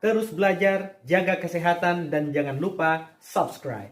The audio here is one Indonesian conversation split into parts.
Terus belajar, jaga kesehatan, dan jangan lupa subscribe.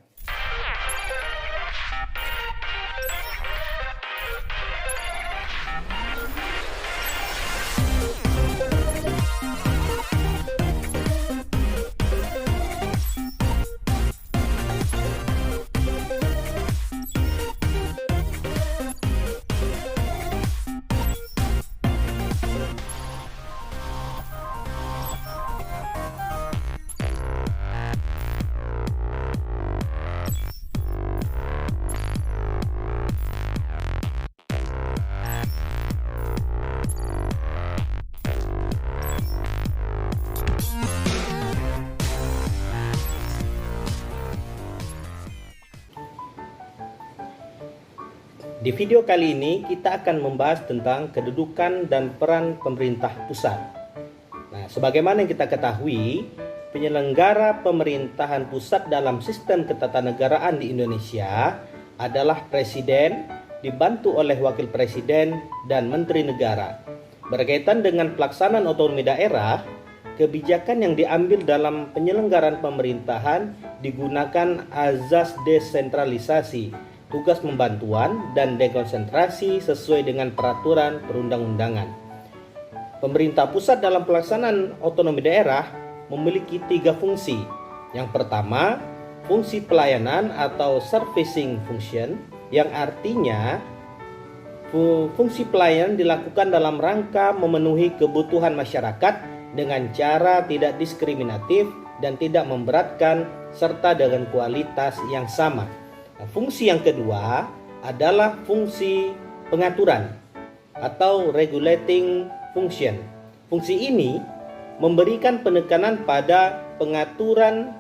Di video kali ini kita akan membahas tentang kedudukan dan peran pemerintah pusat. Nah, sebagaimana yang kita ketahui, penyelenggara pemerintahan pusat dalam sistem ketatanegaraan di Indonesia adalah presiden, dibantu oleh wakil presiden dan menteri negara. Berkaitan dengan pelaksanaan otonomi daerah, kebijakan yang diambil dalam penyelenggaraan pemerintahan digunakan azas desentralisasi, tugas pembantuan dan dekonsentrasi sesuai dengan peraturan perundang-undangan. Pemerintah pusat dalam pelaksanaan otonomi daerah memiliki 3 fungsi. Yang pertama, fungsi pelayanan atau servicing function, yang artinya fungsi pelayanan dilakukan dalam rangka memenuhi kebutuhan masyarakat dengan cara tidak diskriminatif dan tidak memberatkan serta dengan kualitas yang sama. Fungsi yang kedua adalah fungsi pengaturan atau regulating function. Fungsi ini memberikan penekanan pada pengaturan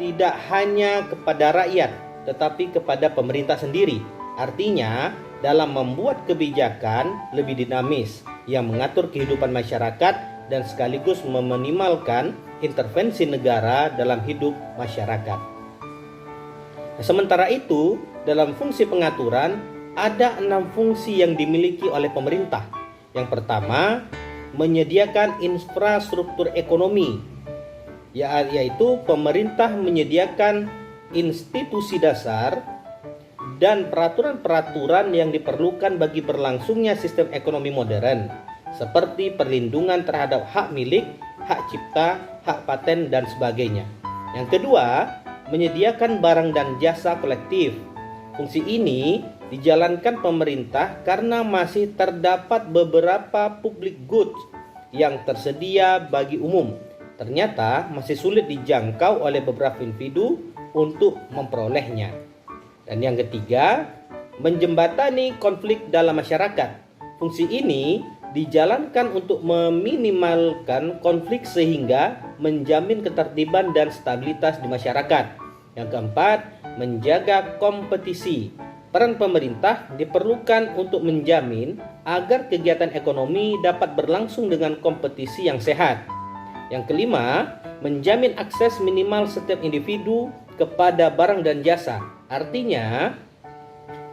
tidak hanya kepada rakyat tetapi kepada pemerintah sendiri. Artinya dalam membuat kebijakan lebih dinamis yang mengatur kehidupan masyarakat dan sekaligus meminimalkan intervensi negara dalam hidup masyarakat. Sementara itu, dalam fungsi pengaturan ada 6 fungsi yang dimiliki oleh pemerintah. Yang pertama, menyediakan infrastruktur ekonomi, yaitu pemerintah menyediakan institusi dasar dan peraturan-peraturan yang diperlukan bagi berlangsungnya sistem ekonomi modern, seperti perlindungan terhadap hak milik, hak cipta, hak paten, dan sebagainya. Yang kedua, menyediakan barang dan jasa kolektif. Fungsi ini dijalankan pemerintah karena masih terdapat beberapa public goods yang tersedia bagi umum. Ternyata masih sulit dijangkau oleh beberapa individu untuk memperolehnya. Dan yang ketiga, menjembatani konflik dalam masyarakat. Fungsi ini dijalankan untuk meminimalkan konflik sehingga menjamin ketertiban dan stabilitas di masyarakat. Yang keempat, menjaga kompetisi. Peran pemerintah diperlukan untuk menjamin agar kegiatan ekonomi dapat berlangsung dengan kompetisi yang sehat. Yang kelima, menjamin akses minimal setiap individu kepada barang dan jasa. Artinya,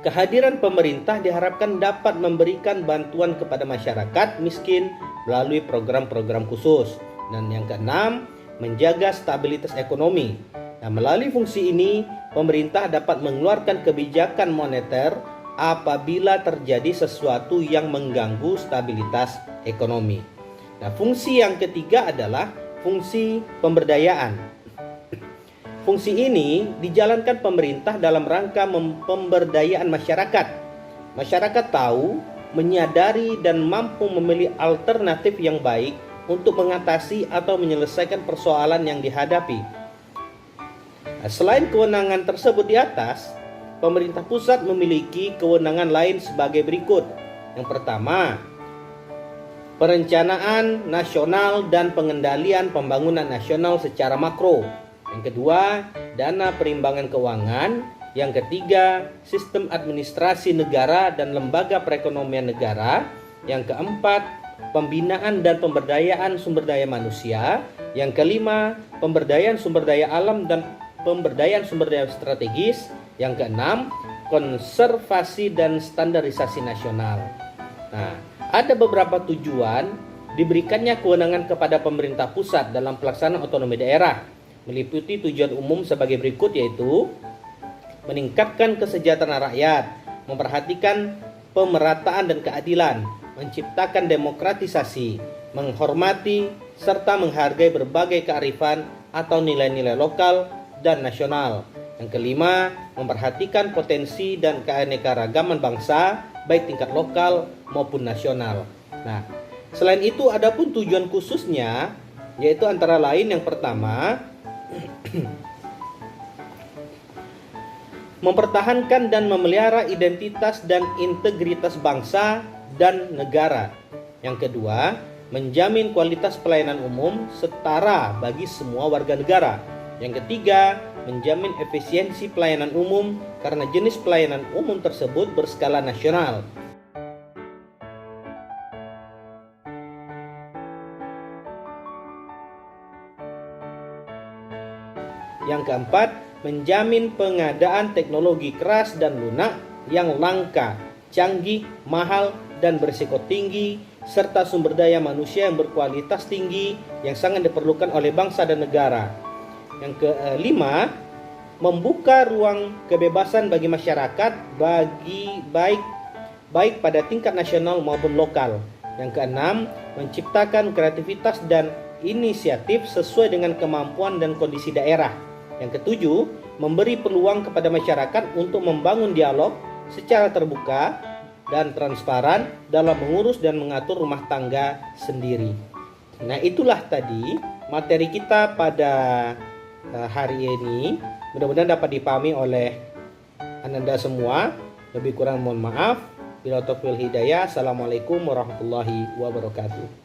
kehadiran pemerintah diharapkan dapat memberikan bantuan kepada masyarakat miskin melalui program-program khusus. Dan yang keenam, menjaga stabilitas ekonomi. Nah, melalui fungsi ini, pemerintah dapat mengeluarkan kebijakan moneter apabila terjadi sesuatu yang mengganggu stabilitas ekonomi. Nah, fungsi yang ketiga adalah fungsi pemberdayaan. Fungsi ini dijalankan pemerintah dalam rangka pemberdayaan masyarakat. Masyarakat tahu, menyadari, dan mampu memilih alternatif yang baik untuk mengatasi atau menyelesaikan persoalan yang dihadapi. Selain kewenangan tersebut di atas, pemerintah pusat memiliki kewenangan lain sebagai berikut. Yang pertama, perencanaan nasional dan pengendalian pembangunan nasional secara makro. Yang kedua, dana perimbangan keuangan. Yang ketiga, sistem administrasi negara dan lembaga perekonomian negara. Yang keempat, pembinaan dan pemberdayaan sumber daya manusia. Yang kelima, pemberdayaan sumber daya alam dan pemberdayaan sumber daya strategis. Yang keenam, konservasi dan standarisasi nasional. Nah, ada beberapa tujuan diberikannya kewenangan kepada pemerintah pusat dalam pelaksanaan otonomi daerah, meliputi tujuan umum sebagai berikut, yaitu meningkatkan kesejahteraan rakyat, memperhatikan pemerataan dan keadilan, menciptakan demokratisasi, menghormati serta menghargai berbagai kearifan atau nilai-nilai lokal dan nasional. Yang kelima, memperhatikan potensi dan keanekaragaman bangsa, baik tingkat lokal maupun nasional. Nah, selain itu ada pun tujuan khususnya, yaitu antara lain yang pertama, mempertahankan dan memelihara identitas dan integritas bangsa dan negara. Yang kedua, menjamin kualitas pelayanan umum setara bagi semua warga negara. Yang ketiga, menjamin efisiensi pelayanan umum karena jenis pelayanan umum tersebut berskala nasional. Yang keempat, menjamin pengadaan teknologi keras dan lunak yang langka, canggih, mahal, dan berisiko tinggi, serta sumber daya manusia yang berkualitas tinggi yang sangat diperlukan oleh bangsa dan negara. Yang kelima, membuka ruang kebebasan bagi masyarakat baik pada tingkat nasional maupun lokal. Yang keenam, menciptakan kreativitas dan inisiatif sesuai dengan kemampuan dan kondisi daerah. Yang ketujuh, memberi peluang kepada masyarakat untuk membangun dialog secara terbuka dan transparan dalam mengurus dan mengatur rumah tangga sendiri. Nah, itulah tadi materi kita pada hari ini. Mudah-mudahan dapat dipahami oleh Anda semua. Lebih kurang mohon maaf. Bila taufiq hidayah. Assalamualaikum warahmatullahi wabarakatuh.